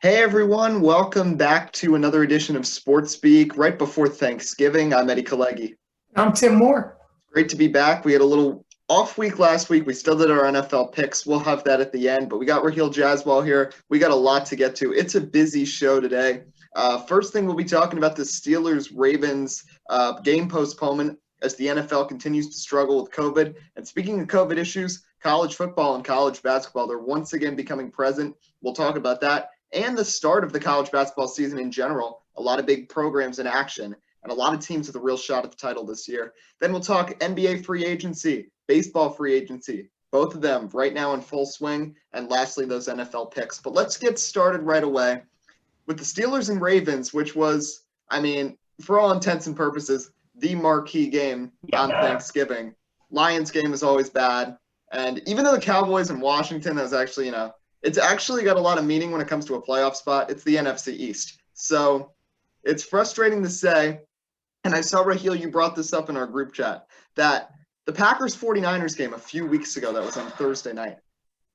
Hey everyone, welcome back to another edition of Sports Speak right before Thanksgiving. I'm Eddie Kalegi. I'm Tim Moore. Great to be back. We had a little off week last week. We still did our NFL picks. We'll have that at the end, but we got Rahill Jaiswal here. We got a lot to get to. It's a busy show today. First thing we'll be talking about the Steelers-Ravens game postponement as the NFL continues to struggle with COVID. And speaking of COVID issues, college football and college basketball, they're once again becoming present. We'll talk about that. And the start of the college basketball season in general. A lot of big programs in action and a lot of teams with a real shot at the title this year. Then we'll talk NBA free agency, baseball free agency, both of them right now in full swing. And lastly, those NFL picks. But let's get started right away with the Steelers and Ravens, which was, for all intents and purposes, the marquee game on Thanksgiving. Lions game is always bad. And even though the Cowboys in Washington is actually, it's actually got a lot of meaning when it comes to a playoff spot. It's the NFC East. So it's frustrating to say, and I saw, Rahill, you brought this up in our group chat, that the Packers 49ers game a few weeks ago, that was on Thursday night,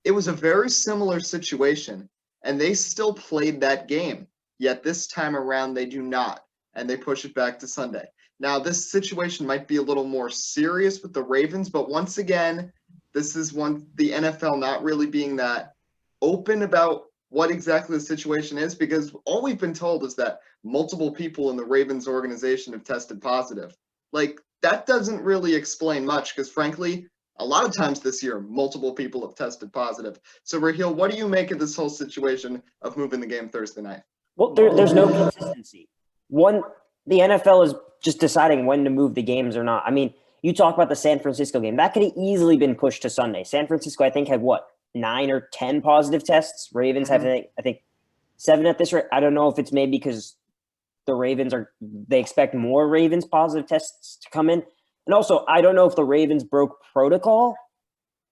it was a very similar situation, and they still played that game. Yet this time around, they do not, and they push it back to Sunday. Now, this situation might be a little more serious with the Ravens, but once again, this is the NFL not really being that open about what exactly the situation is, because all we've been told is that multiple people in the Ravens organization have tested positive. Like, that doesn't really explain much, because frankly, a lot of times this year, multiple people have tested positive. So, Rahill, what do you make of this whole situation of moving the game Thursday night? Well, there's no consistency. The NFL is just deciding when to move the games or not. I mean, you talk about the San Francisco game. That could have easily been pushed to Sunday. San Francisco, I think, had 9 or 10 positive tests. Ravens have, I think, 7 at this rate. I don't know if it's maybe because the Ravens they expect more Ravens positive tests to come in. And also, I don't know if the Ravens broke protocol,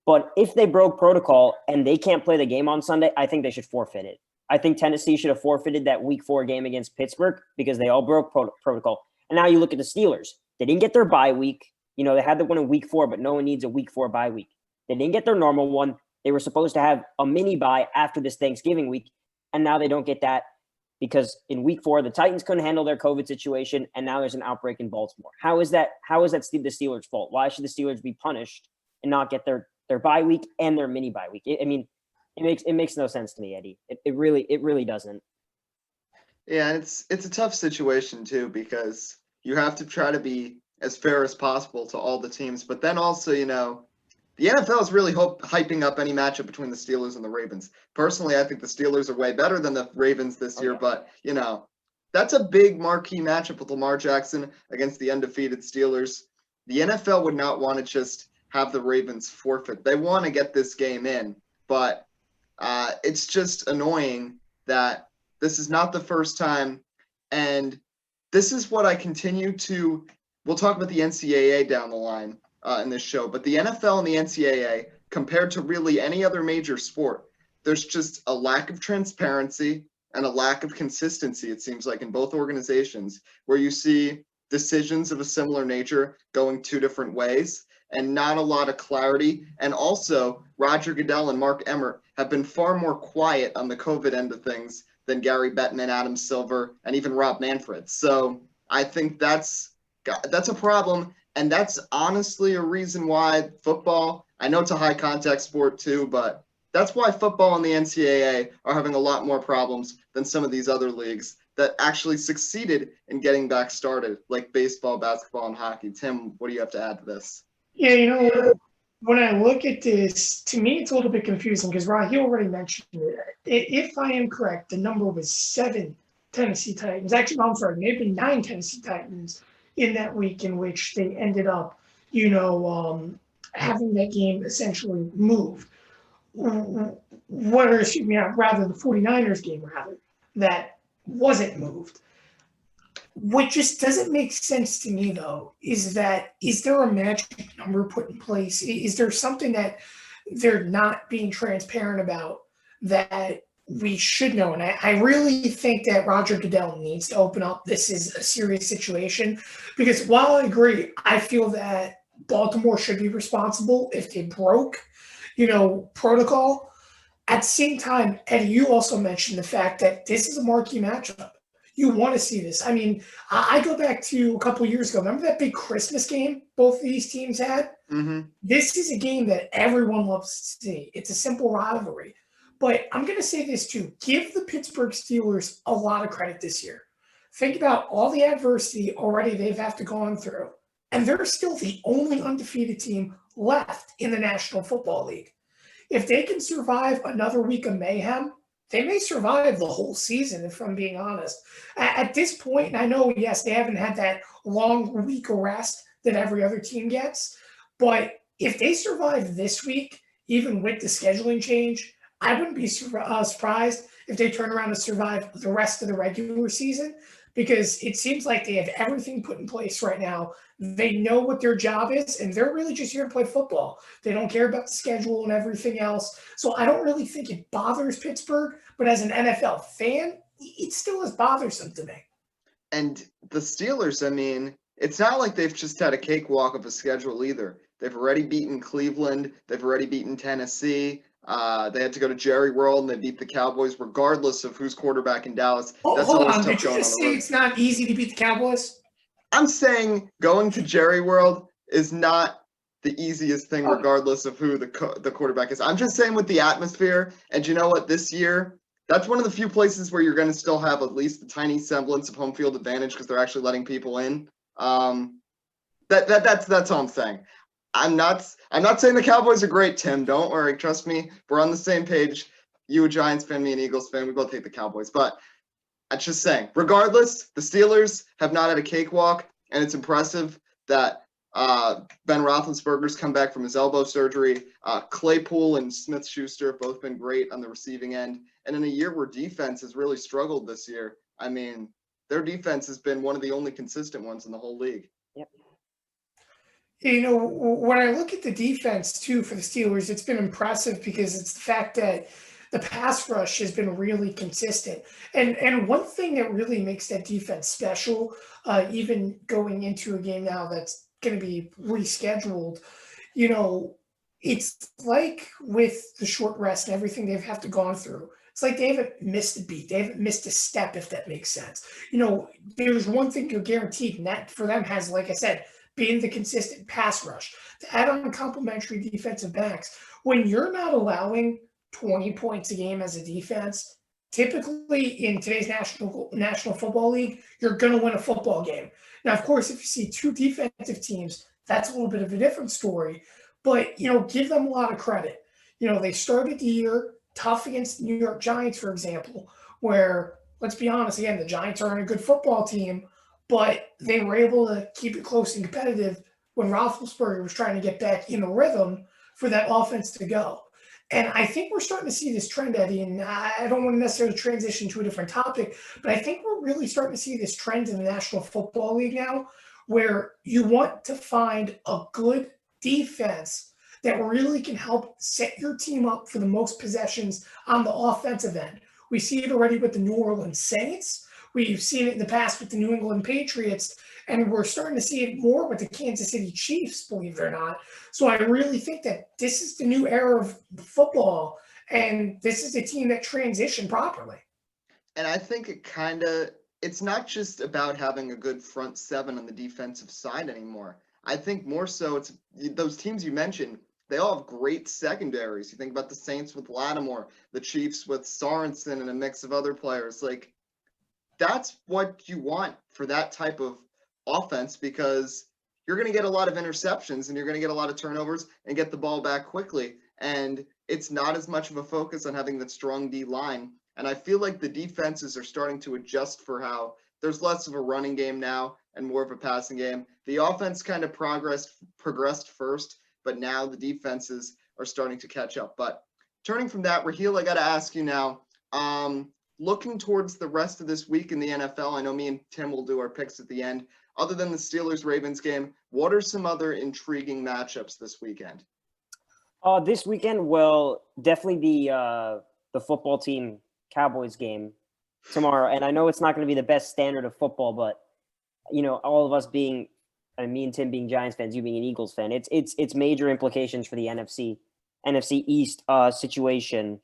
but if they broke protocol and they can't play the game on Sunday, I think they should forfeit it. I think Tennessee should have forfeited that Week 4 game against Pittsburgh because they all broke protocol. And now you look at the Steelers. They didn't get their bye week. They had the one in Week 4, but no one needs a Week 4 bye week. They didn't get their normal one. They were supposed to have a mini bye after this Thanksgiving week, and now they don't get that because in Week 4, the Titans couldn't handle their COVID situation, and now there's an outbreak in Baltimore. How is that the Steelers' fault? Why should the Steelers be punished and not get their bye week and their mini bye week? It makes no sense to me, Eddie. It really doesn't. Yeah, and it's a tough situation too, because you have to try to be as fair as possible to all the teams, but then also, the NFL is really hyping up any matchup between the Steelers and the Ravens. Personally, I think the Steelers are way better than the Ravens this year, but, that's a big marquee matchup with Lamar Jackson against the undefeated Steelers. The NFL would not want to just have the Ravens forfeit. They want to get this game in, but it's just annoying that this is not the first time, and this is what I continue to – we'll talk about the NCAA down the line. In this show, but the NFL and the NCAA, compared to really any other major sport, there's just a lack of transparency and a lack of consistency, it seems like, in both organizations, where you see decisions of a similar nature going 2 different ways and not a lot of clarity. And also, Roger Goodell and Mark Emmert have been far more quiet on the COVID end of things than Gary Bettman, Adam Silver, and even Rob Manfred. So I think that's a problem. And that's honestly a reason why football, I know it's a high contact sport too, but that's why football and the NCAA are having a lot more problems than some of these other leagues that actually succeeded in getting back started, like baseball, basketball, and hockey. Tim, what do you have to add to this? Yeah, when I look at this, to me, it's a little bit confusing because Rahill already mentioned it. If I am correct, the number was 7 Tennessee Titans. Actually, no, I'm sorry, maybe 9 Tennessee Titans in that week in which they ended up, having that game essentially moved. Rather, the 49ers game, that wasn't moved. What just doesn't make sense to me, though, is there a magic number put in place? Is there something that they're not being transparent about that we should know? And I really think that Roger Goodell needs to open up. This is a serious situation because while I agree, I feel that Baltimore should be responsible if they broke, protocol. At the same time, Eddie, you also mentioned the fact that this is a marquee matchup. You want to see this. I mean, I go back to a couple years ago. Remember that big Christmas game both of these teams had? Mm-hmm. This is a game that everyone loves to see. It's a simple rivalry. But I'm going to say this too. Give the Pittsburgh Steelers a lot of credit this year. Think about all the adversity already they've had to gone through. And they're still the only undefeated team left in the National Football League. If they can survive another week of mayhem, they may survive the whole season, if I'm being honest. At this point, and I know, yes, they haven't had that long week of rest that every other team gets, but if they survive this week, even with the scheduling change, I wouldn't be surprised if they turn around and survive the rest of the regular season, because it seems like they have everything put in place right now. They know what their job is, and they're really just here to play football. They don't care about the schedule and everything else. So I don't really think it bothers Pittsburgh, but as an NFL fan, it still is bothersome to me. And the Steelers, I mean, it's not like they've just had a cakewalk of a schedule either. They've already beaten Cleveland. They've already beaten Tennessee. They had to go to Jerry World, and they beat the Cowboys, regardless of who's quarterback in Dallas. That's Hold always on. tough Did you going just on the say road. it's not easy to beat the Cowboys? I'm saying going to Jerry World is not the easiest thing, regardless of who the quarterback is. I'm just saying with the atmosphere, and you know what? This year, that's one of the few places where you're going to still have at least a tiny semblance of home field advantage because they're actually letting people in. That's all I'm saying. I'm not saying the Cowboys are great, Tim. Don't worry. Trust me. We're on the same page. You a Giants fan, me an Eagles fan. We both hate the Cowboys. But I'm just saying, regardless, the Steelers have not had a cakewalk, and it's impressive that Ben Roethlisberger's come back from his elbow surgery. Claypool and Smith-Schuster have both been great on the receiving end. And in a year where defense has really struggled this year, I mean, their defense has been one of the only consistent ones in the whole league. Yep. You know, when I look at the defense, too, for the Steelers, it's been impressive because it's the fact that the pass rush has been really consistent. And one thing that really makes that defense special, even going into a game now that's going to be rescheduled, you know, it's like with the short rest and everything they've have to gone through. It's like they haven't missed a beat. They haven't missed a step, if that makes sense. You know, there's one thing you're guaranteed, and that for them has, like I said, being the consistent pass rush. To add on complementary defensive backs, when you're not allowing 20 points a game as a defense, typically in today's National Football League, you're going to win a football game. Now, of course, if you see two defensive teams, that's a little bit of a different story. But, you know, give them a lot of credit. You know, they started the year tough against the New York Giants, for example, where, let's be honest, again, the Giants aren't a good football team, but they were able to keep it close and competitive when Roethlisberger was trying to get back in a rhythm for that offense to go. And I think we're starting to see this trend, Eddie, and I don't want to necessarily transition to a different topic, but I think we're really starting to see this trend in the National Football League now where you want to find a good defense that really can help set your team up for the most possessions on the offensive end. We see it already with the New Orleans Saints. We've seen it in the past with the New England Patriots, and we're starting to see it more with the Kansas City Chiefs, believe it or not. So I really think that this is the new era of football, and this is a team that transitioned properly. And I think it's not just about having a good front seven on the defensive side anymore. I think more so it's those teams you mentioned, they all have great secondaries. You think about the Saints with Lattimore, the Chiefs with Sorensen and a mix of other players. Like, that's what you want for that type of offense because you're going to get a lot of interceptions and you're going to get a lot of turnovers and get the ball back quickly. And it's not as much of a focus on having that strong D line. And I feel like the defenses are starting to adjust for how there's less of a running game now and more of a passing game. The offense kind of progressed first, but now the defenses are starting to catch up. But turning from that, Rahill, I got to ask you now, looking towards the rest of this week in the NFL, I know me and Tim will do our picks at the end. Other than the Steelers-Ravens game, what are some other intriguing matchups this weekend? This weekend, well, definitely the football team Cowboys game tomorrow. And I know it's not going to be the best standard of football, but you know, all of us being, me and Tim being Giants fans, you being an Eagles fan, it's major implications for the NFC East situation.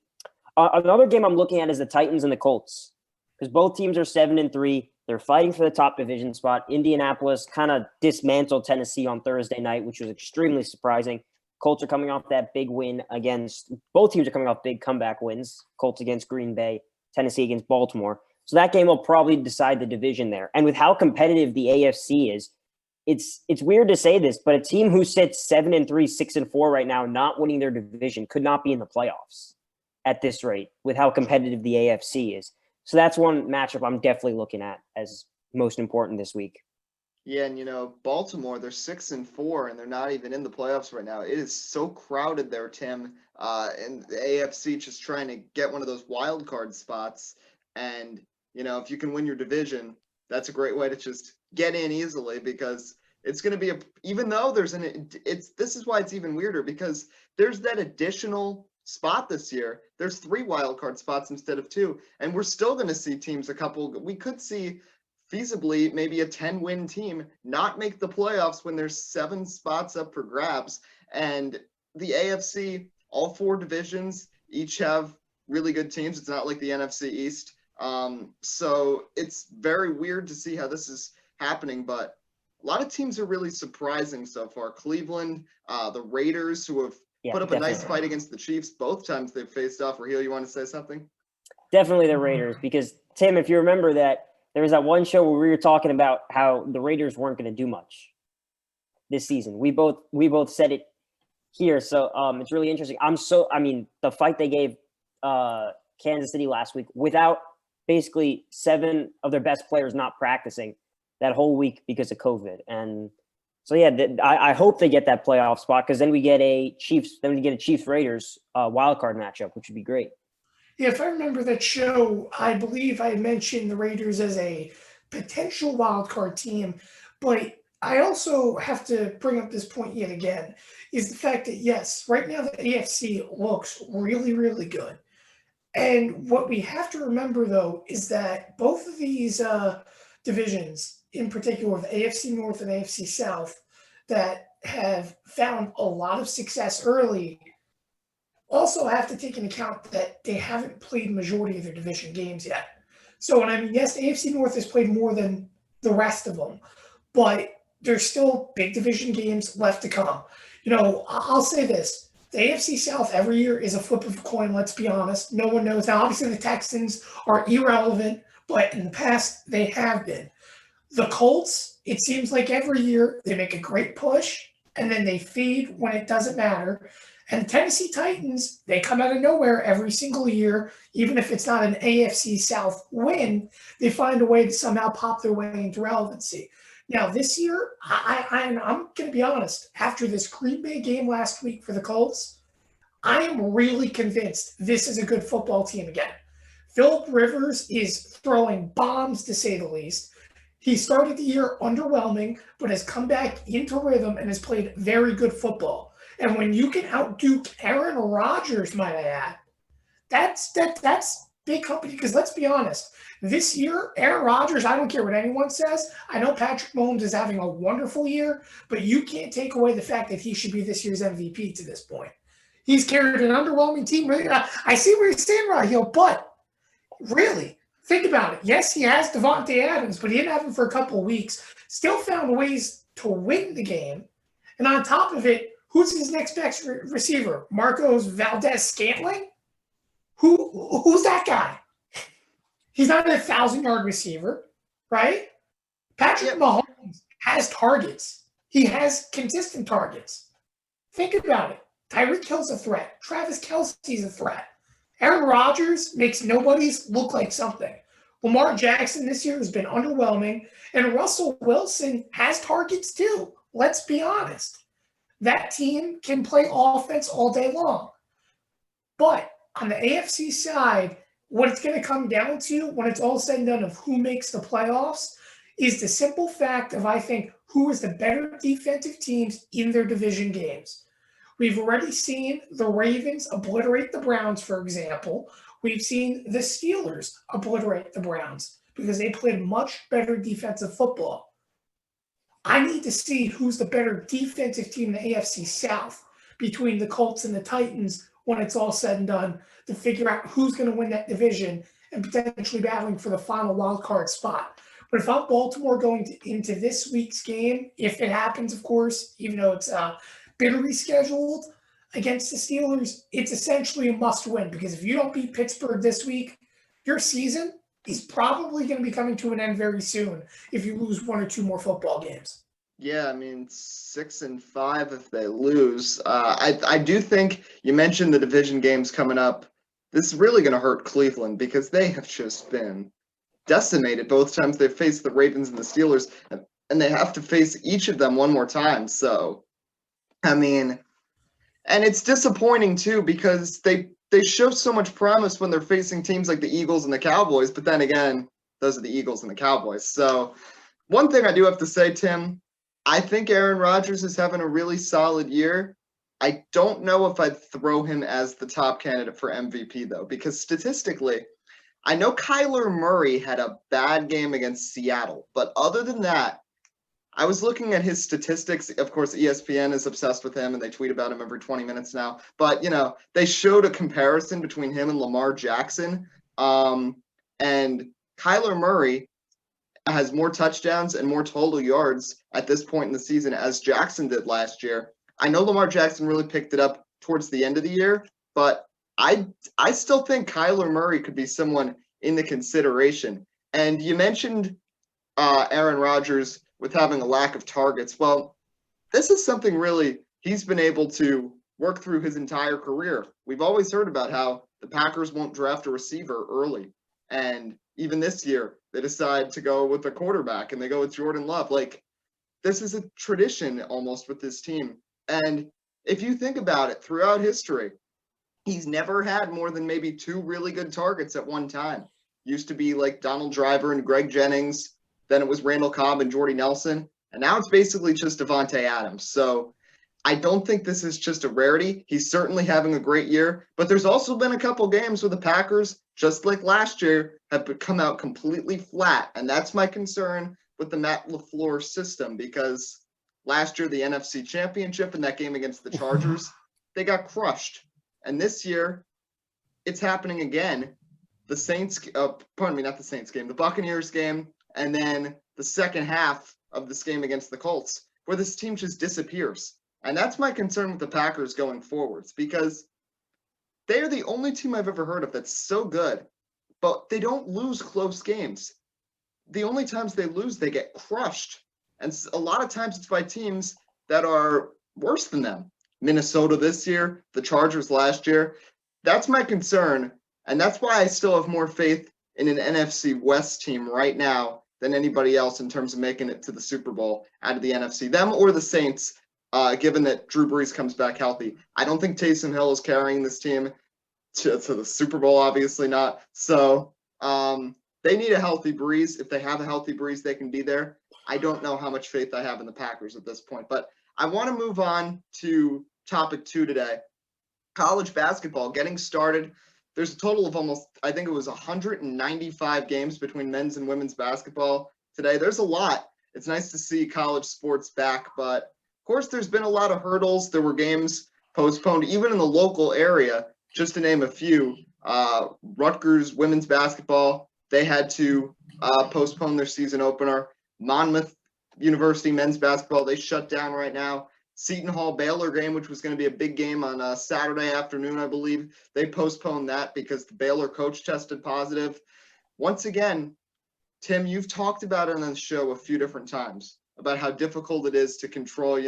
Another game I'm looking at is the Titans and the Colts, because both teams are 7-3. They're fighting for the top division spot. Indianapolis kind of dismantled Tennessee on Thursday night, which was extremely surprising. Colts are coming off that big win against – both teams are coming off big comeback wins. Colts against Green Bay, Tennessee against Baltimore. So that game will probably decide the division there. And with how competitive the AFC is, it's weird to say this, but a team who sits 7-3, 6-4 right now, not winning their division, could not be in the playoffs at this rate with how competitive the AFC is. So that's one matchup I'm definitely looking at as most important this week. Yeah, and Baltimore, they're 6-4, and they're not even in the playoffs right now. It is so crowded there, Tim, and the AFC just trying to get one of those wild card spots. And if you can win your division, that's a great way to just get in easily, because it's going to be even though this is why it's even weirder, because there's that additional spot this year. There's 3 wild card spots instead of 2, and we're still going to see teams we could see feasibly maybe a 10-win team not make the playoffs when there's 7 spots up for grabs. And the AFC, all 4 divisions each have really good teams. It's not like the NFC East. So it's very weird to see how this is happening, but a lot of teams are really surprising so far. Cleveland, the Raiders, who have put up a nice fight against the Chiefs both times they've faced off. Rahill, you want to say something? Definitely the Raiders, because Tim, if you remember that, there was that one show where we were talking about how the Raiders weren't going to do much this season. We both said it here, so it's really interesting. The fight they gave Kansas City last week without basically 7 of their best players not practicing that whole week because of COVID. And so, I hope they get that playoff spot, because then we get a Chiefs Raiders wild card matchup, which would be great. Yeah, if I remember that show, I believe I mentioned the Raiders as a potential wild card team, but I also have to bring up this point yet again, is the fact that, yes, right now the AFC looks really, really good. And what we have to remember, though, is that both of these divisions, in particular the AFC North and AFC South, that have found a lot of success early, also have to take into account that they haven't played majority of their division games yet. So, yes, the AFC North has played more than the rest of them, but there's still big division games left to come. I'll say this. The AFC South every year is a flip of a coin, let's be honest. No one knows. Now, obviously, the Texans are irrelevant, but in the past, they have been. The Colts, it seems like every year they make a great push, and then they fade when it doesn't matter. And the Tennessee Titans, they come out of nowhere every single year. Even if it's not an AFC South win, they find a way to somehow pop their way into relevancy. Now, this year, I'm going to be honest. After this Green Bay game last week for the Colts, I am really convinced this is a good football team again. Philip Rivers is throwing bombs, to say the least. He started the year underwhelming, but has come back into rhythm and has played very good football. And when you can outduke Aaron Rodgers, might I add, that's big company. Because let's be honest, this year, Aaron Rodgers, I don't care what anyone says. I know Patrick Mahomes is having a wonderful year, but you can't take away the fact that he should be this year's MVP to this point. He's carried an underwhelming team. I see where you're saying, Rahill, but really, think about it. Yes, he has Devontae Adams, but he didn't have him for a couple of weeks. Still found ways to win the game. And on top of it, who's his next best receiver? Marcos Valdez-Scantling? Who's that guy? He's not a 1,000-yard receiver, right? Patrick Mahomes has targets. He has consistent targets. Think about it. Tyreek Hill's a threat. Travis Kelce's a threat. Aaron Rodgers makes nobodies look like something. Lamar Jackson this year has been underwhelming, and Russell Wilson has targets too. Let's be honest. That team can play offense all day long. But on the AFC side, what it's going to come down to when it's all said and done of who makes the playoffs is the simple fact of, I think, who is the better defensive teams in their division games. We've already seen the Ravens obliterate the Browns, for example. We've seen the Steelers obliterate the Browns because they played much better defensive football. I need to see who's the better defensive team in the AFC South between the Colts and the Titans when it's all said and done, to figure out who's going to win that division and potentially battling for the final wild card spot. But if I'm Baltimore going into this week's game, if it happens, of course, even though it's bitterly scheduled against the Steelers, it's essentially a must-win, because if you don't beat Pittsburgh this week, your season is probably going to be coming to an end very soon if you lose one or two more football games. Yeah, I mean, 6-5 if they lose. I do think you mentioned the division games coming up. This is really going to hurt Cleveland because they have just been decimated both times they've faced the Ravens and the Steelers, and they have to face each of them one more time. So, I mean, and it's disappointing too because they show so much promise when they're facing teams like the Eagles and the Cowboys, but then again, those are the Eagles and the Cowboys. So, one thing I do have to say, Tim, I think Aaron Rodgers is having a really solid year. I don't know if I'd throw him as the top candidate for MVP, though, because statistically, I know Kyler Murray had a bad game against Seattle, but other than that, I was looking at his statistics. Of course, ESPN is obsessed with him, and they tweet about him every 20 minutes now. But, they showed a comparison between him and Lamar Jackson. And Kyler Murray has more touchdowns and more total yards at this point in the season as Jackson did last year. I know Lamar Jackson really picked it up towards the end of the year, but I still think Kyler Murray could be someone in the consideration. And you mentioned Aaron Rodgers with having a lack of targets. Well, this is something really he's been able to work through his entire career. We've always heard about how the Packers won't draft a receiver early. And even this year, they decide to go with a quarterback, and they go with Jordan Love. Like, this is a tradition almost with this team. And if you think about it, throughout history, he's never had more than maybe two really good targets at one time. Used to be like Donald Driver and Greg Jennings. Then it was Randall Cobb and Jordy Nelson. And now it's basically just Devontae Adams. So I don't think this is just a rarity. He's certainly having a great year. But there's also been a couple games where the Packers, just like last year, have come out completely flat. And that's my concern with the Matt LaFleur system, because last year, the NFC Championship in that game against the Chargers, they got crushed. And this year, it's happening again. The Buccaneers game, and then the second half of this game against the Colts, where this team just disappears. And that's my concern with the Packers going forwards, because they are the only team I've ever heard of that's so good, but they don't lose close games. The only times they lose, they get crushed. And a lot of times it's by teams that are worse than them. Minnesota this year, the Chargers last year. That's my concern. And that's why I still have more faith in an NFC West team right now than anybody else in terms of making it to the Super Bowl out of the NFC. Them or the Saints, given that Drew Brees comes back healthy. I don't think Taysom Hill is carrying this team to the Super Bowl, obviously not. So they need a healthy Brees. If they have a healthy Brees, they can be there. I don't know how much faith I have in the Packers at this point. But I want to move on to topic 2 today. College basketball getting started. There's a total of almost, I think it was 195 games between men's and women's basketball today. There's a lot. It's nice to see college sports back, but of course there's been a lot of hurdles. There were games postponed, even in the local area, just to name a few. Rutgers women's basketball, they had to postpone their season opener. Monmouth University men's basketball, they shut down right now. Seton Hall Baylor game, which was going to be a big game on Saturday afternoon, I believe. They postponed that because the Baylor coach tested positive. Once again, Tim, you've talked about it on the show a few different times about how difficult it is to control,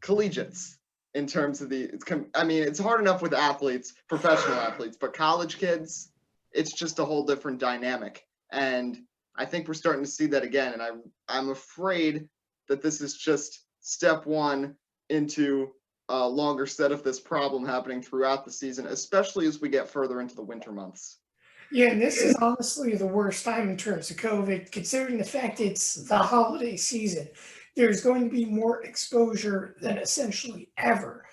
collegiates in terms of it's hard enough with athletes, professional athletes, but college kids, it's just a whole different dynamic. And I think we're starting to see that again. And I'm afraid that this is just step one into a longer set of this problem happening throughout the season, especially as we get further into the winter months. Yeah, and this is honestly the worst time in terms of COVID, considering the fact it's the holiday season. There's going to be more exposure than essentially ever.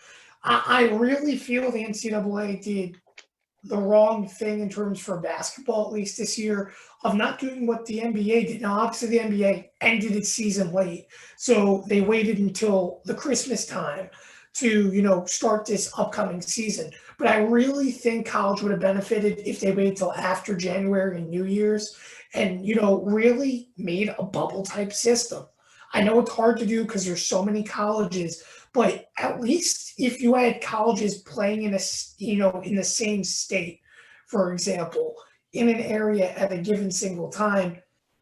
I really feel the NCAA did the wrong thing in terms for basketball, at least this year, of not doing what the NBA did. Now, obviously, the NBA ended its season late, so they waited until the Christmas time to start this upcoming season. But I really think college would have benefited if they waited till after January and New Year's and, really made a bubble type system. I know it's hard to do because there's so many colleges, but at least if you had colleges playing in in the same state, for example, in an area at a given single time,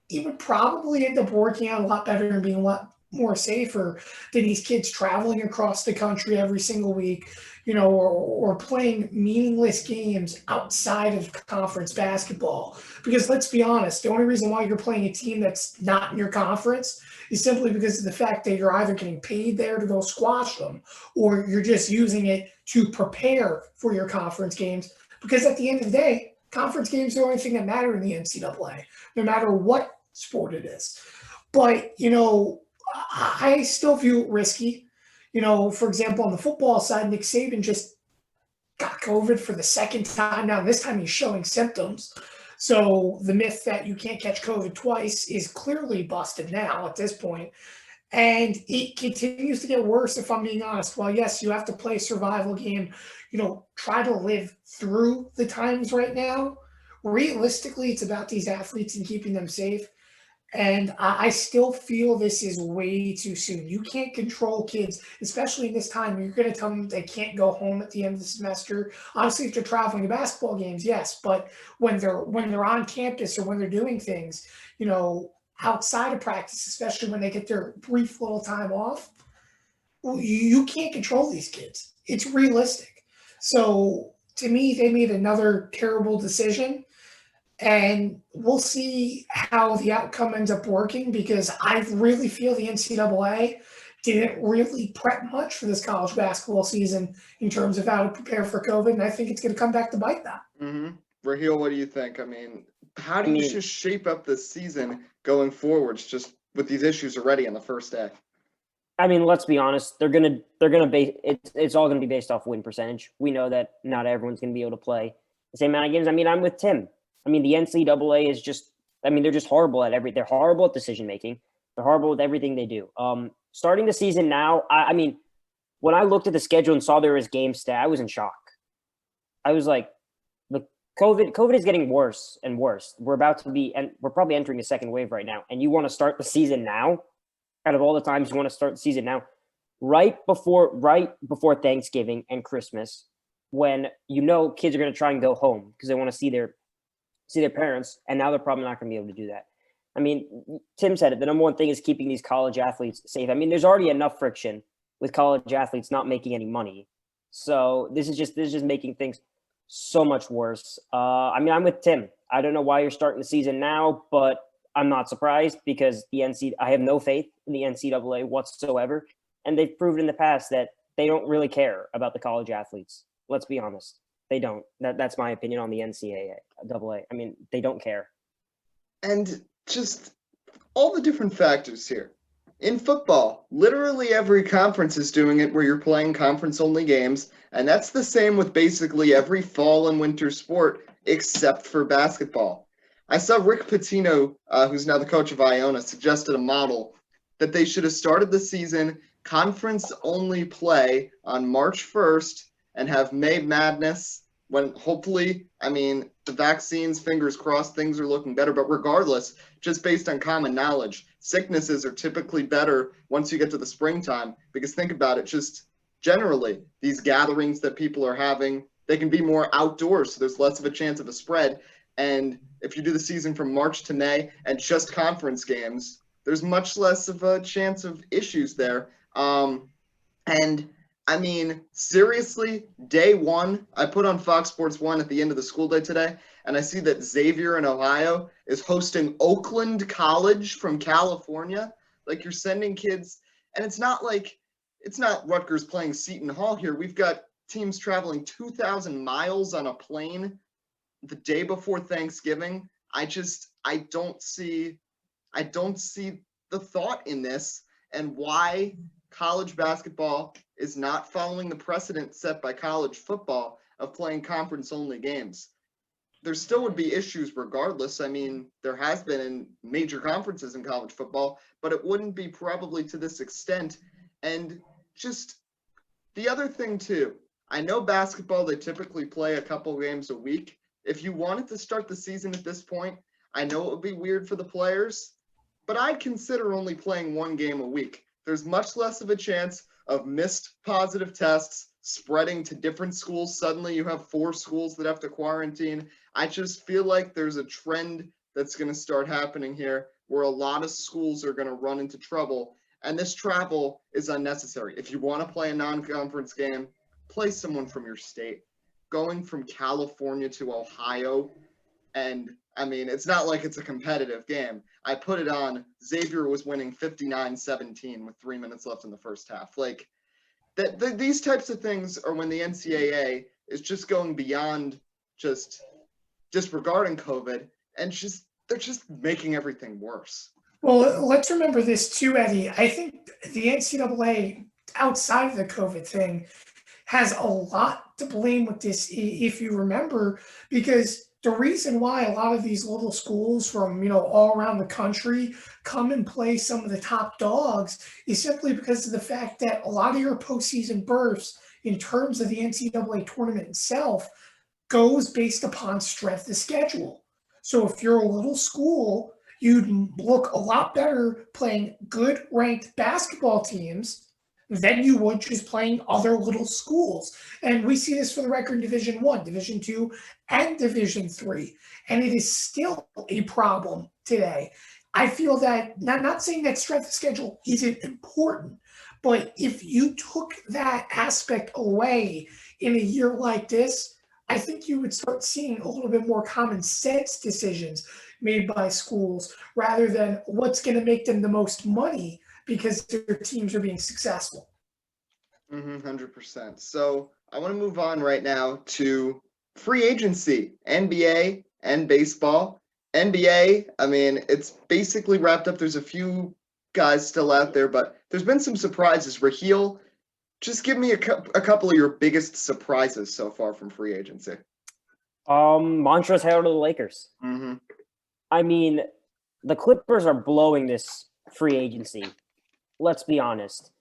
it would probably end up working out a lot better and being a lot more safer than these kids traveling across the country every single week, or playing meaningless games outside of conference basketball. Because let's be honest, the only reason why you're playing a team that's not in your conference is simply because of the fact that you're either getting paid there to go squash them, or you're just using it to prepare for your conference games. Because at the end of the day, conference games are the only thing that matter in the NCAA, no matter what sport it is. But, I still view it risky. For example, on the football side, Nick Saban just got COVID for the second time. Now, this time he's showing symptoms. So the myth that you can't catch COVID twice is clearly busted now at this point. And it continues to get worse, if I'm being honest. Well, yes, you have to play a survival game, try to live through the times right now. Realistically, it's about these athletes and keeping them safe. And I still feel this is way too soon. You can't control kids, especially in this time. You're going to tell them they can't go home at the end of the semester. Honestly, if they're traveling to basketball games, yes. But when they're on campus or when they're doing things, outside of practice, especially when they get their brief little time off, you can't control these kids. It's realistic. So to me, they made another terrible decision. And we'll see how the outcome ends up working, because I really feel the NCAA didn't really prep much for this college basketball season in terms of how to prepare for COVID. And I think it's going to come back to bite them. Mm-hmm. Rahill, what do you think? I mean, how do you just shape up this season going forwards, just with these issues already on the first day? I mean, let's be honest. They're gonna base it's all gonna be based off win percentage. We know that not everyone's gonna be able to play the same amount of games. I mean, I'm with Tim. I mean, the NCAA is just, they're just horrible at they're horrible at decision making. They're horrible with everything they do. Starting the season now, I mean, when I looked at the schedule and saw there was game stat, I was in shock. I was like, the COVID is getting worse and worse. We're probably entering a second wave right now. And you want to start the season now? Out of all the times you want to start the season now, right before Thanksgiving and Christmas, when kids are going to try and go home because they want to see their parents, and now they're probably not going to be able to do that. I mean, Tim said it. The number one thing is keeping these college athletes safe. I mean, there's already enough friction with college athletes not making any money. So this is just making things so much worse. I mean, I'm with Tim. I don't know why you're starting the season now, but I'm not surprised, because I have no faith in the NCAA whatsoever. And they've proven in the past that they don't really care about the college athletes. Let's be honest. They don't. That's my opinion on the NCAA. I mean, they don't care. And just all the different factors here. In football, literally every conference is doing it where you're playing conference-only games, and that's the same with basically every fall and winter sport except for basketball. I saw Rick Pitino, who's now the coach of Iona, suggested a model that they should have started the season conference-only play on March 1st and have May Madness when hopefully, I mean, the vaccines, fingers crossed, things are looking better. But regardless, just based on common knowledge, sicknesses are typically better once you get to the springtime. Because think about it, just generally, these gatherings that people are having, they can be more outdoors, so there's less of a chance of a spread. And if you do the season from March to May and just conference games, there's much less of a chance of issues there. And I mean, seriously, day one, I put on Fox Sports 1 at the end of the school day today, and I see that Xavier in Ohio is hosting Oakland College from California. Like, you're sending kids, and it's not Rutgers playing Seton Hall here. We've got teams traveling 2,000 miles on a plane the day before Thanksgiving. I don't see the thought in this, and why college basketball is not following the precedent set by college football of playing conference-only games. There still would be issues regardless. I mean, there has been in major conferences in college football, but it wouldn't be probably to this extent. And just The other thing too, I know basketball, they typically play a couple games a week. If you wanted to start the season at this point, I know it would be weird for the players, but I'd consider only playing one game a week. There's much less of a chance of missed positive tests spreading to different schools. Suddenly you have 4 schools that have to quarantine. I just feel like there's a trend that's going to start happening here where a lot of schools are going to run into trouble, and this travel is unnecessary. If you want to play a non-conference game, play someone from your state. Going from California to Ohio, and I mean, it's not like it's a competitive game. I put it on. Xavier was winning 59-17 with 3 minutes left in the first half. Like, these types of things are when the NCAA is just going beyond just disregarding COVID, and they're just making everything worse. Well, let's remember this too, Eddie. I think the NCAA, outside of the COVID thing, has a lot to blame with this, if you remember, because the reason why a lot of these little schools from, all around the country come and play some of the top dogs is simply because of the fact that a lot of your postseason berths in terms of the NCAA tournament itself goes based upon strength of schedule. So if you're a little school, you'd look a lot better playing good ranked basketball teams than you would just playing other little schools. And we see this for the record in Division I, Division II, and Division III. And it is still a problem today. I feel that, not saying that strength of schedule isn't important, but if you took that aspect away in a year like this, I think you would start seeing a little bit more common sense decisions made by schools rather than what's going to make them the most money because their teams are being successful. 100%. So I want to move on right now to free agency, NBA and baseball. NBA, I mean, it's basically wrapped up. There's a few guys still out there, but there's been some surprises. Rahill, just give me a couple of your biggest surprises so far from free agency. Montrezl Harrell to the Lakers. Mm-hmm. I mean, the Clippers are blowing this free agency. Let's be honest.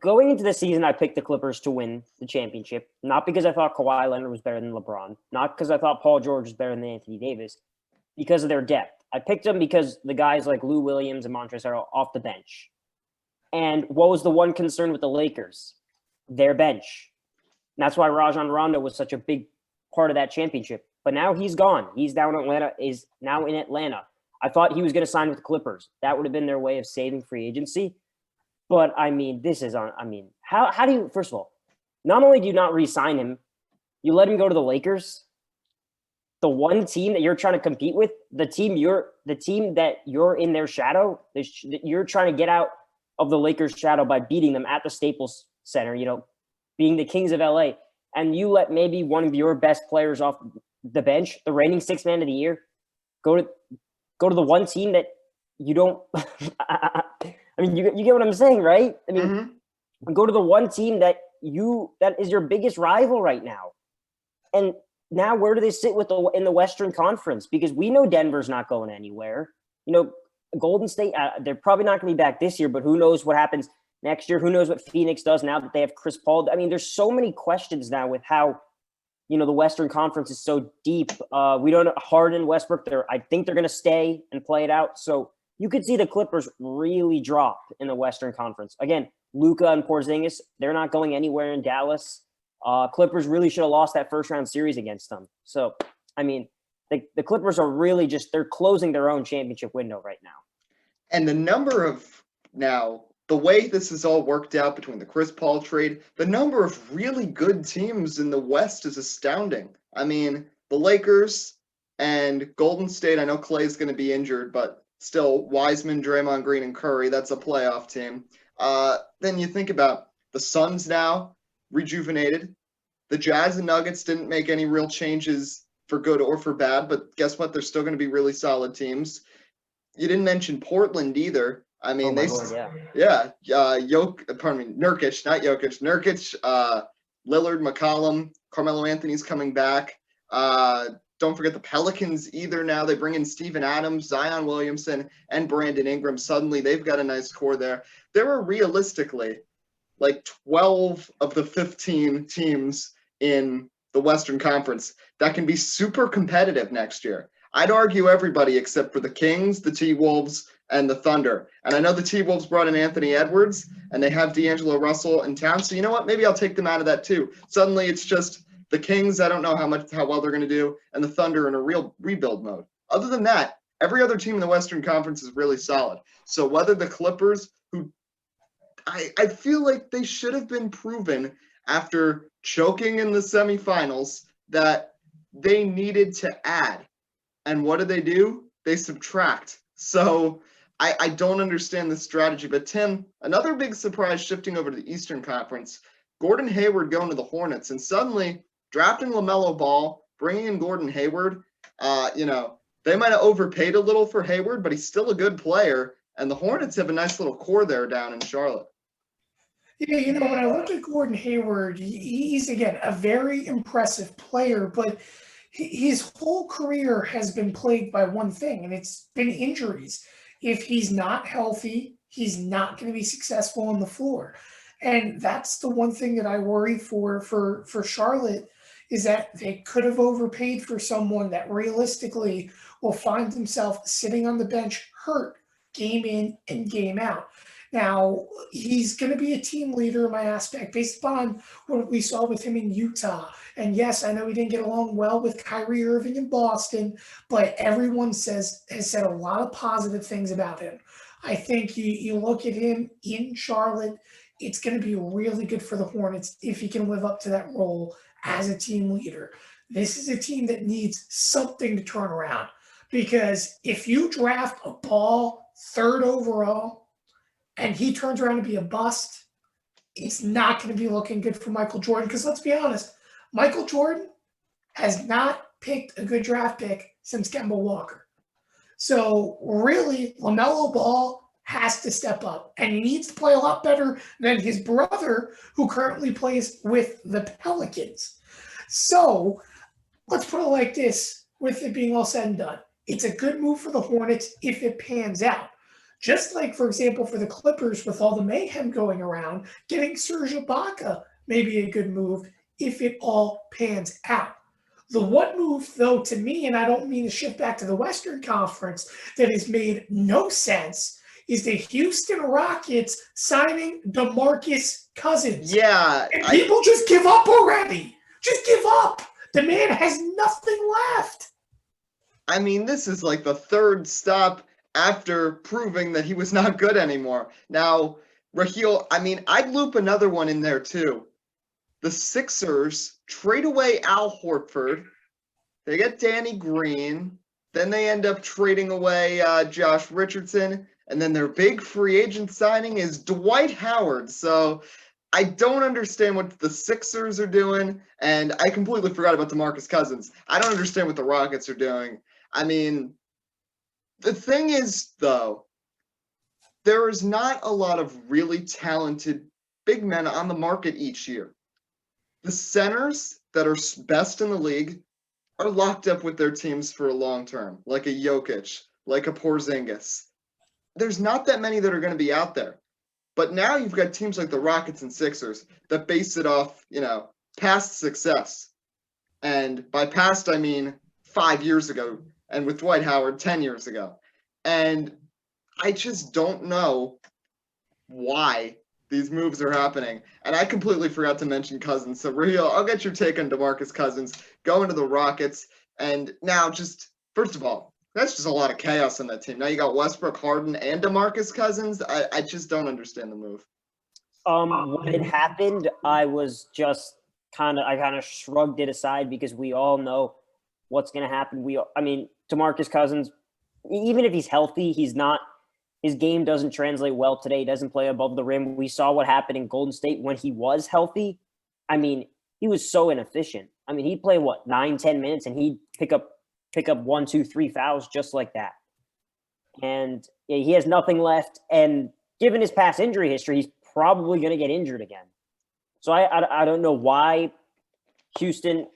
Going into the season, I picked the Clippers to win the championship, not because I thought Kawhi Leonard was better than LeBron, not because I thought Paul George was better than Anthony Davis, because of their depth. I picked them because the guys like Lou Williams and Montrezl Harrell off the bench. And what was the one concern with the Lakers? Their bench. And that's why Rajon Rondo was such a big part of that championship. But now he's gone. He's down in Atlanta, is now in Atlanta. I thought he was going to sign with the Clippers. That would have been their way of saving free agency. But, I mean, how do you, first of all, not only do you not re-sign him, you let him go to the Lakers, the one team that you're trying to compete with, the team that you're in their shadow, you're trying to get out of the Lakers' shadow by beating them at the Staples Center, being the Kings of LA, and you let maybe one of your best players off the bench, the reigning sixth man of the year, go to the one team that you don't I mean, you get what I'm saying, right? I mean, Go to the one team that is your biggest rival right now. And now where do they sit in the Western Conference? Because we know Denver's not going anywhere. Golden State, they're probably not going to be back this year, but who knows what happens next year? Who knows what Phoenix does now that they have Chris Paul? I mean, there's so many questions now with how, the Western Conference is so deep. We don't know Harden, Westbrook. I think they're going to stay and play it out. So you could see the Clippers really drop in the Western Conference. Again, Luka and Porzingis, they're not going anywhere in Dallas. Clippers really should have lost that first round series against them. So, I mean, the Clippers are really they're closing their own championship window right now. And the way this is all worked out between the Chris Paul trade, the number of really good teams in the West is astounding. I mean, the Lakers and Golden State, I know Klay's going to be injured, but still, Wiseman, Draymond Green, and Curry, that's a playoff team. Then you think about the Suns now, rejuvenated. The Jazz and Nuggets didn't make any real changes for good or for bad, but guess what? They're still going to be really solid teams. You didn't mention Portland either. I mean, Nurkic, not Jokic. Nurkic, Lillard, McCollum, Carmelo Anthony's coming back. Don't forget the Pelicans either now. They bring in Steven Adams, Zion Williamson, and Brandon Ingram. Suddenly, they've got a nice core there. There are realistically like 12 of the 15 teams in the Western Conference that can be super competitive next year. I'd argue everybody except for the Kings, the T-Wolves, and the Thunder. And I know the T-Wolves brought in Anthony Edwards, and they have D'Angelo Russell in town. So you know what? Maybe I'll take them out of that too. Suddenly it's just the Kings. I don't know how well they're going to do, and the Thunder in a real rebuild mode. Other than that, every other team in the Western Conference is really solid. So whether the Clippers, who I feel like they should have been proven after choking in the semifinals that they needed to add. And what do? They subtract. So I don't understand this strategy. But Tim, another big surprise shifting over to the Eastern Conference, Gordon Hayward going to the Hornets, and suddenly drafting LaMelo Ball, bringing in Gordon Hayward, they might have overpaid a little for Hayward, but he's still a good player. And the Hornets have a nice little core there down in Charlotte. Yeah, when I look at Gordon Hayward, he's, again, a very impressive player, but his whole career has been plagued by one thing, and it's been injuries. If he's not healthy, he's not going to be successful on the floor. And that's the one thing that I worry for Charlotte, is that they could have overpaid for someone that realistically will find himself sitting on the bench hurt game in and game out. Now, he's going to be a team leader in my aspect based upon what we saw with him in Utah. And yes, I know he didn't get along well with Kyrie Irving in Boston, but everyone has said a lot of positive things about him. I think you look at him in Charlotte, it's going to be really good for the Hornets if he can live up to that role as a team leader. This is a team that needs something to turn around, because if you draft a Ball 3rd overall, and he turns around to be a bust, it's not going to be looking good for Michael Jordan. Because let's be honest, Michael Jordan has not picked a good draft pick since Kemba Walker. So really, LaMelo Ball has to step up, and he needs to play a lot better than his brother, who currently plays with the Pelicans. So let's put it like this, with it being all said and done. It's a good move for the Hornets if it pans out. Just like, for example, for the Clippers, with all the mayhem going around, getting Serge Ibaka may be a good move if it all pans out. The one move, though, to me, and I don't mean to shift back to the Western Conference, that has made no sense is the Houston Rockets signing Demarcus Cousins. Yeah. And people just give up already. Just give up. The man has nothing left. I mean, this is like the 3rd stop after proving that he was not good anymore. Now, Rahill, I'd loop another one in there too. The Sixers trade away Al Horford. They get Danny Green. Then they end up trading away Josh Richardson. And then their big free agent signing is Dwight Howard. So I don't understand what the Sixers are doing. And I completely forgot about DeMarcus Cousins. I don't understand what the Rockets are doing. The thing is, though, there is not a lot of really talented big men on the market each year. The centers that are best in the league are locked up with their teams for a long term, like a Jokic, like a Porzingis. There's not that many that are going to be out there. But now you've got teams like the Rockets and Sixers that base it off, past success. And by past, I mean 5 years ago. And with Dwight Howard 10 years ago. And I just don't know why these moves are happening. And I completely forgot to mention Cousins. So, Rahill, I'll get your take on DeMarcus Cousins going to the Rockets. And now first of all, that's just a lot of chaos on that team. Now you got Westbrook, Harden, and DeMarcus Cousins. I just don't understand the move. When it happened, I was just kind of shrugged it aside, because we all know what's going to happen. DeMarcus Cousins, even if he's healthy, his game doesn't translate well today. He doesn't play above the rim. We saw what happened in Golden State when he was healthy. He was so inefficient. He'd play 9-10 minutes and he'd pick up 1, 2, 3 fouls just like that. And he has nothing left. And given his past injury history, he's probably going to get injured again. So I don't know why Houston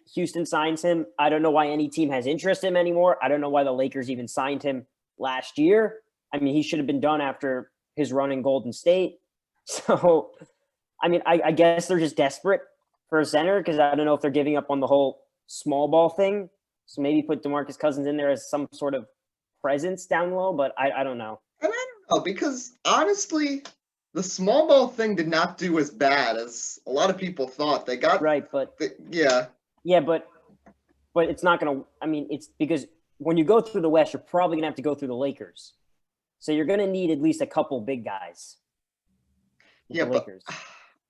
signs him. I don't know why any team has interest in him anymore. I don't know why the Lakers even signed him last year. He should have been done after his run in Golden State. So I mean, I guess they're just desperate for a center because I don't know if they're giving up on the whole small ball thing. So maybe put Demarcus Cousins in there as some sort of presence down low, but I don't know. And I don't know, because honestly, the small ball thing did not do as bad as a lot of people thought. They got Right, but yeah. Yeah, but it's not going to – I mean, it's because when you go through the West, you're probably going to have to go through the Lakers. So you're going to need at least a couple big guys. Yeah, but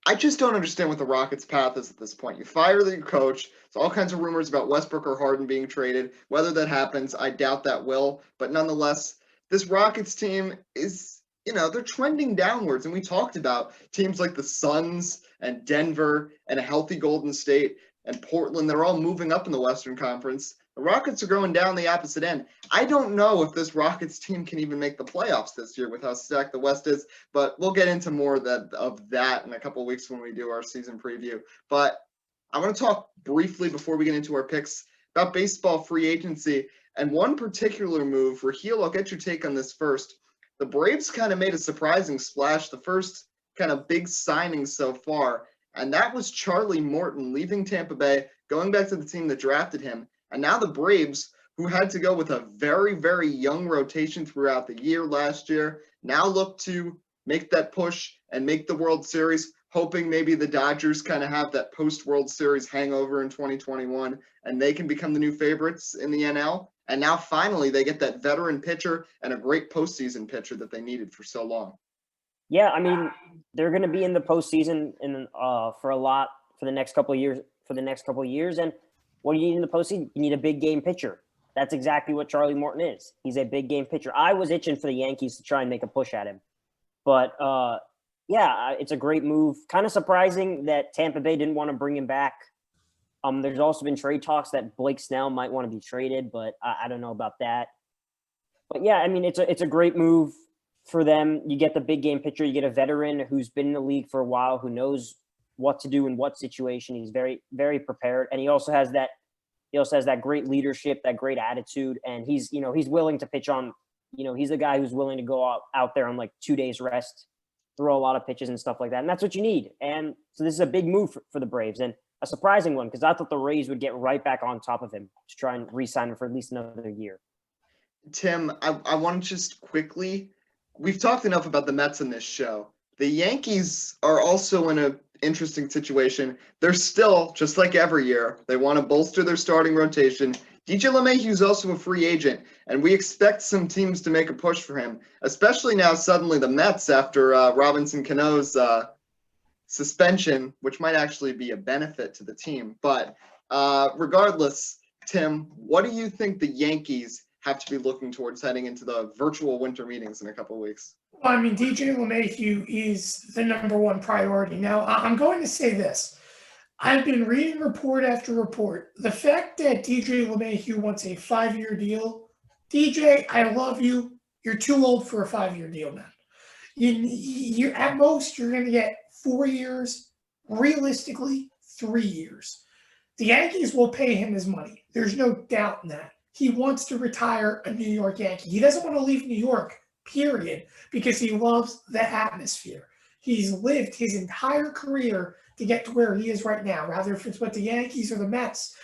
I just don't understand what the Rockets' path is at this point. You fire the coach. There's all kinds of rumors about Westbrook or Harden being traded. Whether that happens, I doubt that will. But nonetheless, this Rockets team is – they're trending downwards. And we talked about teams like the Suns and Denver and a healthy Golden State and Portland. They're all moving up in the Western Conference. The Rockets are going down the opposite end. I don't know if this Rockets team can even make the playoffs this year with how stacked the West is, but we'll get into more of that in a couple of weeks when we do our season preview. But I want to talk briefly before we get into our picks about baseball free agency and one particular move. Rahill, I'll get your take on this first. The Braves kind of made a surprising splash, the first kind of big signing so far, and that was Charlie Morton leaving Tampa Bay, going back to the team that drafted him. And now the Braves, who had to go with a very, very young rotation throughout the year last year, now look to make that push and make the World Series, hoping maybe the Dodgers kind of have that post-World Series hangover in 2021 and they can become the new favorites in the NL. And now finally they get that veteran pitcher and a great postseason pitcher that they needed for so long. Yeah, I mean, they're going to be in the postseason for the next couple of years. And what do you need in the postseason? You need a big game pitcher. That's exactly what Charlie Morton is. He's a big game pitcher. I was itching for the Yankees to try and make a push at him. But, it's a great move. Kind of surprising that Tampa Bay didn't want to bring him back. There's also been trade talks that Blake Snell might want to be traded, but I don't know about that. But, yeah, I mean, it's a great move for them. You get the big game pitcher. You get a veteran who's been in the league for a while, who knows what to do in what situation. He's very, very prepared. And he also has that great leadership, that great attitude. And he's willing to pitch on, he's a guy who's willing to go out there on like 2 days rest, throw a lot of pitches and stuff like that. And that's what you need. And so this is a big move for the Braves and a surprising one, because I thought the Rays would get right back on top of him to try and re-sign him for at least another year. Tim, I want to just quickly, we've talked enough about the Mets in this show. The Yankees are also in an interesting situation. They're still, just like every year, they want to bolster their starting rotation. DJ LeMahieu is also a free agent, and we expect some teams to make a push for him, especially now suddenly the Mets after Robinson Cano's suspension, which might actually be a benefit to the team. But regardless, Tim, what do you think the Yankees have to be looking towards heading into the virtual winter meetings in a couple of weeks? Well, I mean, DJ LeMahieu is the number one priority. Now, I'm going to say this. I've been reading report after report. The fact that DJ LeMahieu wants a 5-year deal, DJ, I love you. You're too old for a 5-year deal, man. You at most, you're going to get 4 years, realistically 3 years. The Yankees will pay him his money. There's no doubt in that. He wants to retire a New York Yankee. He doesn't want to leave New York, period, because he loves the atmosphere. He's lived his entire career to get to where he is right now, rather if it's with the Yankees or the Mets.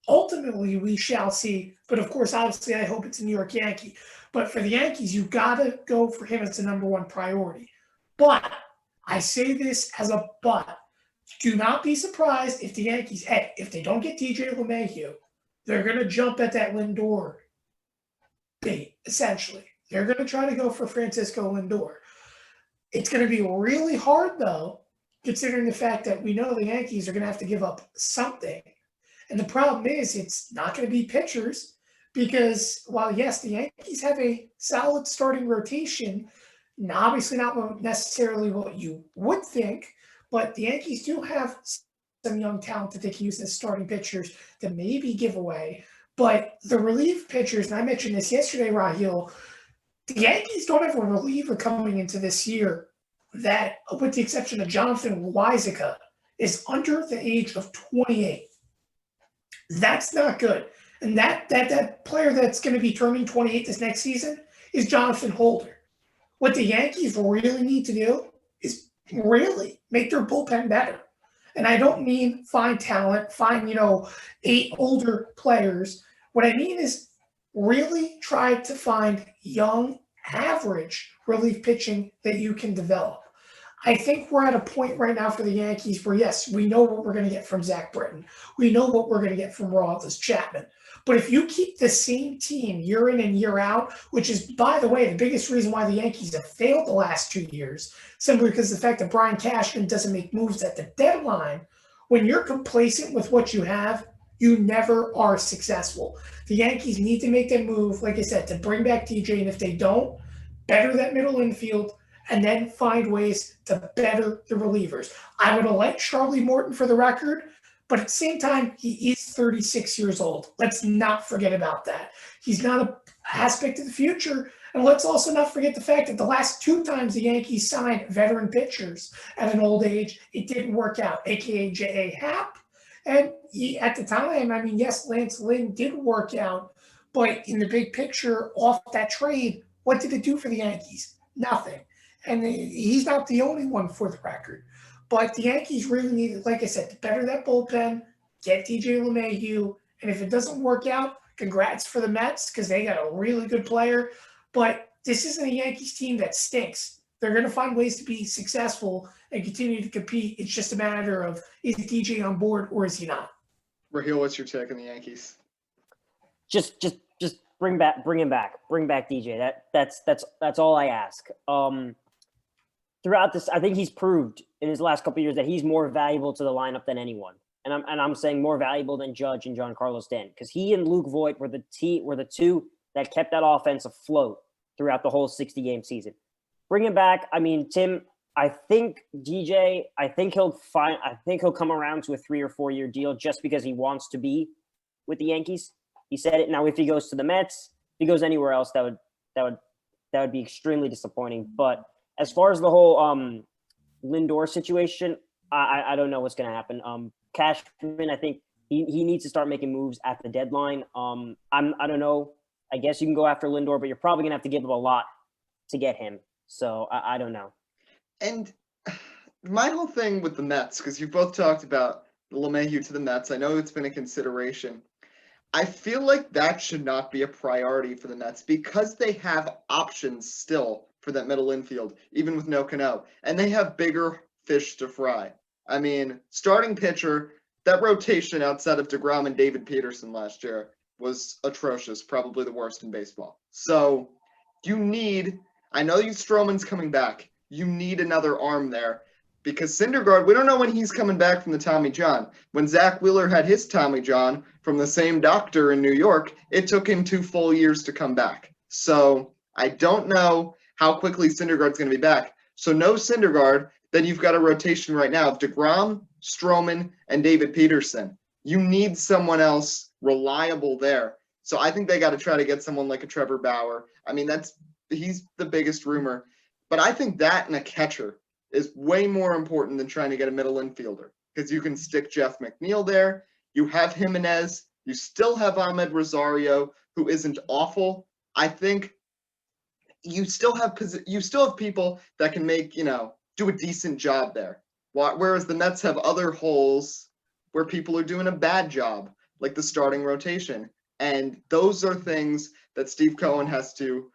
Ultimately, we shall see. But of course, obviously, I hope it's a New York Yankee. But for the Yankees, you've got to go for him as the number one priority. But I say this as a but. Do not be surprised if the Yankees, if they don't get DJ LeMahieu, they're going to jump at that Lindor bait, essentially. They're going to try to go for Francisco Lindor. It's going to be really hard, though, considering the fact that we know the Yankees are going to have to give up something. And the problem is it's not going to be pitchers because while, yes, the Yankees have a solid starting rotation, obviously not necessarily what you would think, but the Yankees do have some young talent that they can use as starting pitchers to maybe give away. But the relief pitchers, and I mentioned this yesterday, Rahill, the Yankees don't have a reliever coming into this year that, with the exception of Jonathan Weizica, is under the age of 28. That's not good. And that player that's going to be turning 28 this next season is Jonathan Holder. What the Yankees really need to do is really make their bullpen better. And I don't mean find talent, find, 8 older players. What I mean is really try to find young, average relief pitching that you can develop. I think we're at a point right now for the Yankees where, yes, we know what we're going to get from Zach Britton. We know what we're going to get from Rahill Chapman. But if you keep the same team year in and year out, which is, by the way, the biggest reason why the Yankees have failed the last 2 years, simply because of the fact that Brian Cashman doesn't make moves at the deadline, when you're complacent with what you have, you never are successful. The Yankees need to make that move, like I said, to bring back DJ, and if they don't, better that middle infield, and then find ways to better the relievers. I would have liked Charlie Morton for the record, but at the same time, he is 36 years old. Let's not forget about that. He's not an aspect of the future. And let's also not forget the fact that the last 2 times the Yankees signed veteran pitchers at an old age, it didn't work out, a.k.a. J.A. Happ. And at the time, yes, Lance Lynn did work out, but in the big picture, off that trade, what did it do for the Yankees? Nothing. And he's not the only one for the record. But the Yankees really need, like I said, to better that bullpen, get DJ LeMahieu, and if it doesn't work out, congrats for the Mets because they got a really good player. But this isn't a Yankees team that stinks. They're going to find ways to be successful and continue to compete. It's just a matter of, is DJ on board or is he not? Rahill, what's your take on the Yankees? Just bring him back. Bring back DJ. That's all I ask. Throughout this, I think he's proved in his last couple of years that he's more valuable to the lineup than anyone. And I'm saying more valuable than Judge and Giancarlo Stanton, because he and Luke Voit were the two that kept that offense afloat throughout the whole 60-game season. Bring him back. Tim, I think DJ, I think he'll come around to a 3 or 4 year deal just because he wants to be with the Yankees. He said it. Now, if he goes to the Mets, if he goes anywhere else, that would be extremely disappointing. But as far as the whole Lindor situation, I don't know what's going to happen. Cashman, I think he needs to start making moves at the deadline. I don't know. I guess you can go after Lindor, but you're probably going to have to give him a lot to get him. So I don't know. And my whole thing with the Mets, because you both talked about the LeMahieu to the Mets, I know it's been a consideration. I feel like that should not be a priority for the Mets because they have options still for that middle infield, even with no Cano, and they have bigger fish to fry. Starting pitcher, that rotation outside of DeGrom and David Peterson last year was atrocious, probably the worst in baseball. So I know Stroman's coming back. You need another arm there because Syndergaard, we don't know when he's coming back from the Tommy John. When Zach Wheeler had his Tommy John from the same doctor in New York, it took him 2 full years to come back. So I don't know how quickly Syndergaard's going to be back. So no Syndergaard, then you've got a rotation right now of DeGrom, Stroman, and David Peterson. You need someone else reliable there. So I think they got to try to get someone like a Trevor Bauer. He's the biggest rumor. But I think that and a catcher is way more important than trying to get a middle infielder because you can stick Jeff McNeil there. You have Jimenez. You still have Ahmed Rosario, who isn't awful. I think you still have people that can make, do a decent job there. Whereas the Mets have other holes where people are doing a bad job, like the starting rotation. And those are things that Steve Cohen has to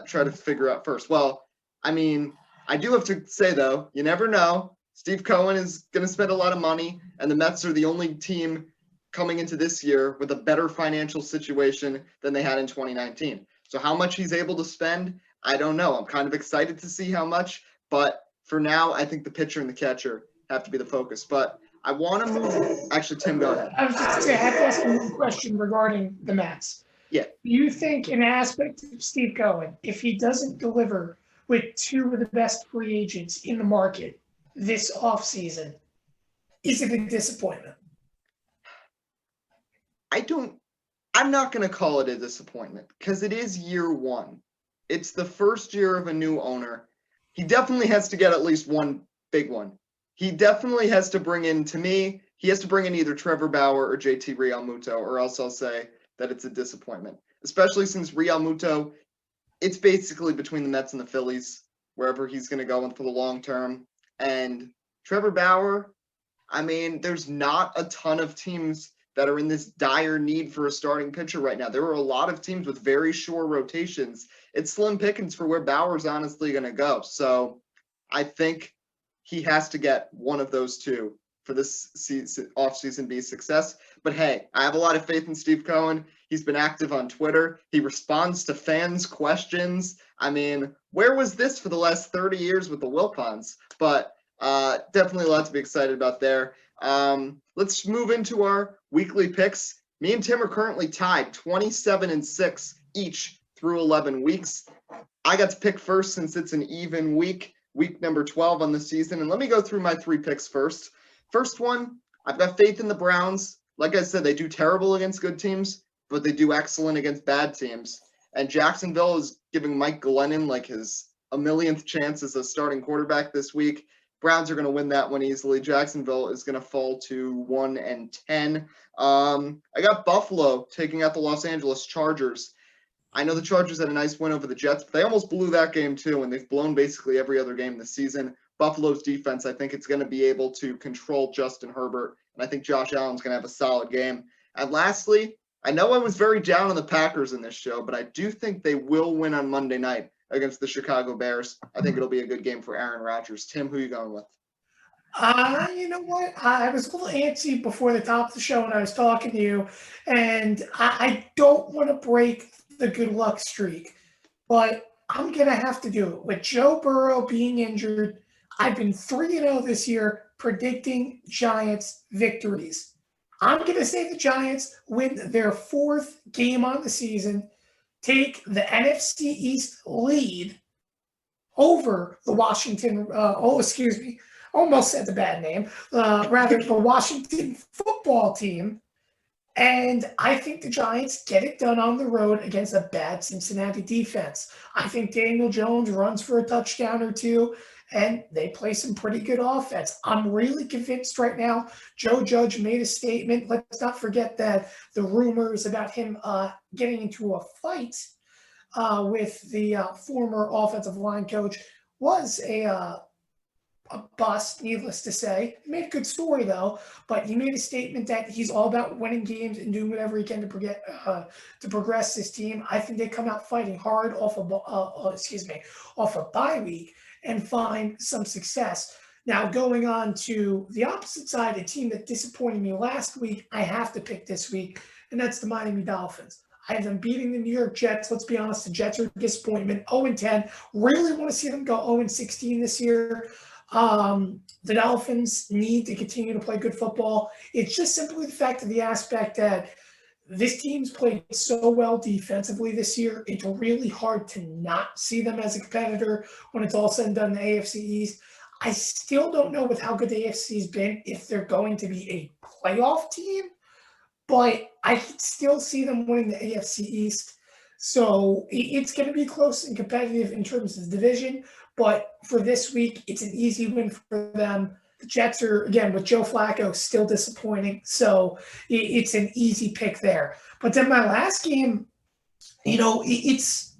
try to figure out first. Well, I do have to say, though, you never know. Steve Cohen is going to spend a lot of money, and the Mets are the only team coming into this year with a better financial situation than they had in 2019. So how much he's able to spend, I don't know. I'm kind of excited to see how much, but for now, I think the pitcher and the catcher have to be the focus. But I want to move. Actually, Tim, go ahead. I was just going to say, I have to ask you one question regarding the Mets. Yeah. Do you think an aspect of Steve Cohen, if he doesn't deliver with 2 of the best free agents in the market this offseason, is it a disappointment? I'm not going to call it a disappointment because it is year 1. It's the first year of a new owner. He definitely has to get at least one big one. He definitely has to bring in, to me, he has to bring in either Trevor Bauer or JT Realmuto, or else I'll say that it's a disappointment, especially since Realmuto, it's basically between the Mets and the Phillies, wherever he's going to go for the long term. And Trevor Bauer, I mean, there's not a ton of teams that are in this dire need for a starting pitcher right now. There are a lot of teams with very short rotations. It's slim pickings for where Bauer's honestly going to go. So I think he has to get one of those two for this offseason be a success. But hey, I have a lot of faith in Steve Cohen. He's been active on Twitter. He responds to fans' questions. I mean, where was this for the last 30 years with the Wilpons? But definitely a lot to be excited about there. Let's move into our weekly picks. Me and Tim are currently tied 27-6 each through 11 weeks. I got to pick first since it's an even week number 12 on the season. And let me go through my 3 picks first. First one, I've got faith in the Browns. Like I said, they do terrible against good teams, but they do excellent against bad teams. And Jacksonville is giving Mike Glennon like his a millionth chance as a starting quarterback this week. Browns are going to win that one easily. Jacksonville is going to fall to 1-10. I got Buffalo taking out the Los Angeles Chargers. I know the Chargers had a nice win over the Jets, but they almost blew that game too, and they've blown basically every other game this season. Buffalo's defense, I think it's going to be able to control Justin Herbert, and I think Josh Allen's going to have a solid game. And lastly, I know I was very down on the Packers in this show, but I do think they will win on Monday night against the Chicago Bears. I think it'll be a good game for Aaron Rodgers. Tim, who are you going with? You know what? I was a little antsy before the top of the show when I was talking to you, and I don't want to break the good luck streak, but I'm going to have to do it. With Joe Burrow being injured, I've been 3-0 this year predicting Giants victories. I'm going to say the Giants win their 4th game on the season, take the NFC East lead over the Washington, almost said the bad name, rather the Washington football team. And I think the Giants get it done on the road against a bad Cincinnati defense. I think Daniel Jones runs for a touchdown or two, and they play some pretty good offense. I'm really convinced right now. Joe Judge made a statement. Let's not forget that the rumors about him getting into a fight with the former offensive line coach was a bust, needless to say. He made a good story, though, but he made a statement that he's all about winning games and doing whatever he can to progress this team. I think they come out fighting hard off a bye week and find some success. Now, going on to the opposite side, a team that disappointed me last week, I have to pick this week, and that's the Miami Dolphins. I have them beating the New York Jets. Let's be honest, the Jets are a disappointment. 0-10. Really want to see them go 0-16 this year. The Dolphins need to continue to play good football. It's just simply the fact of the aspect that this team's played so well defensively this year. It's really hard to not see them as a competitor when it's all said and done in the AFC East. I still don't know with how good the AFC's been if they're going to be a playoff team, but I can still see them winning the AFC East. So it's going to be close and competitive in terms of the division. But for this week, it's an easy win for them. The Jets are, again, with Joe Flacco, still disappointing. So it's an easy pick there. But then my last game, it's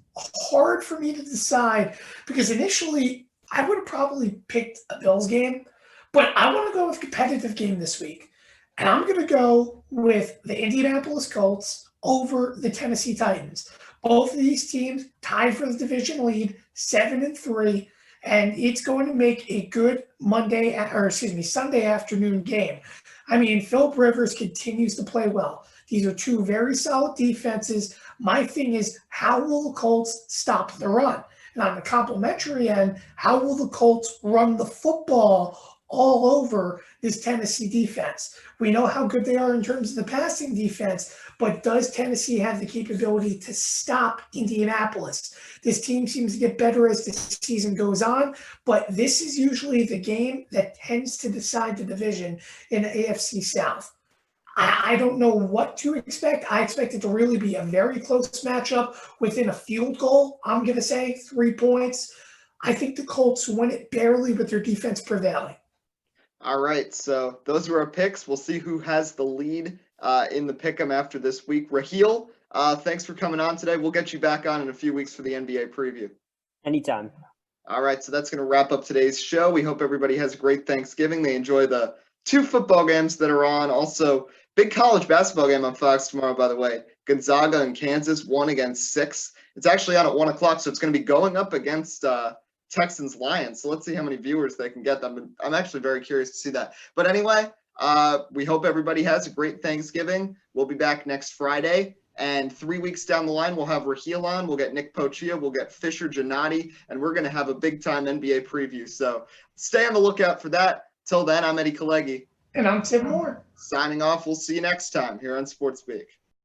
hard for me to decide because initially I would have probably picked a Bills game. But I want to go with a competitive game this week. And I'm going to go with the Indianapolis Colts over the Tennessee Titans. Both of these teams tied for the division lead, 7-3, and it's going to make a good Sunday afternoon game. I mean, Philip Rivers continues to play well. These are two very solid defenses. My thing is, how will the Colts stop the run? And on the complimentary end, how will the Colts run the football all over this Tennessee defense? We know how good they are in terms of the passing defense, but does Tennessee have the capability to stop Indianapolis? This team seems to get better as the season goes on, but this is usually the game that tends to decide the division in the AFC South. I don't know what to expect. I expect it to really be a very close matchup within a field goal. I'm going to say 3 points. I think the Colts win it barely with their defense prevailing. All right, so those are our picks. We'll see who has the lead in the pick'em after this week. Rahill, thanks for coming on today. We'll get you back on in a few weeks for the NBA preview. Anytime. All right, so that's going to wrap up today's show. We hope everybody has a great Thanksgiving. They enjoy the 2 football games that are on. Also, big college basketball game on Fox tomorrow, by the way. Gonzaga and Kansas, 1 against 6. It's actually on at 1 o'clock, so it's going to be going up against Texans Lions. So let's see how many viewers they can get them. I'm actually very curious to see that. But anyway, we hope everybody has a great Thanksgiving. We'll be back next Friday. And 3 weeks down the line, we'll have Rahill on. We'll get Nick Pochia. We'll get Fisher Gennady. And we're going to have a big-time NBA preview. So stay on the lookout for that. Till then, I'm Eddie Kalegi. And I'm Tim Moore. Signing off. We'll see you next time here on Sports Speak.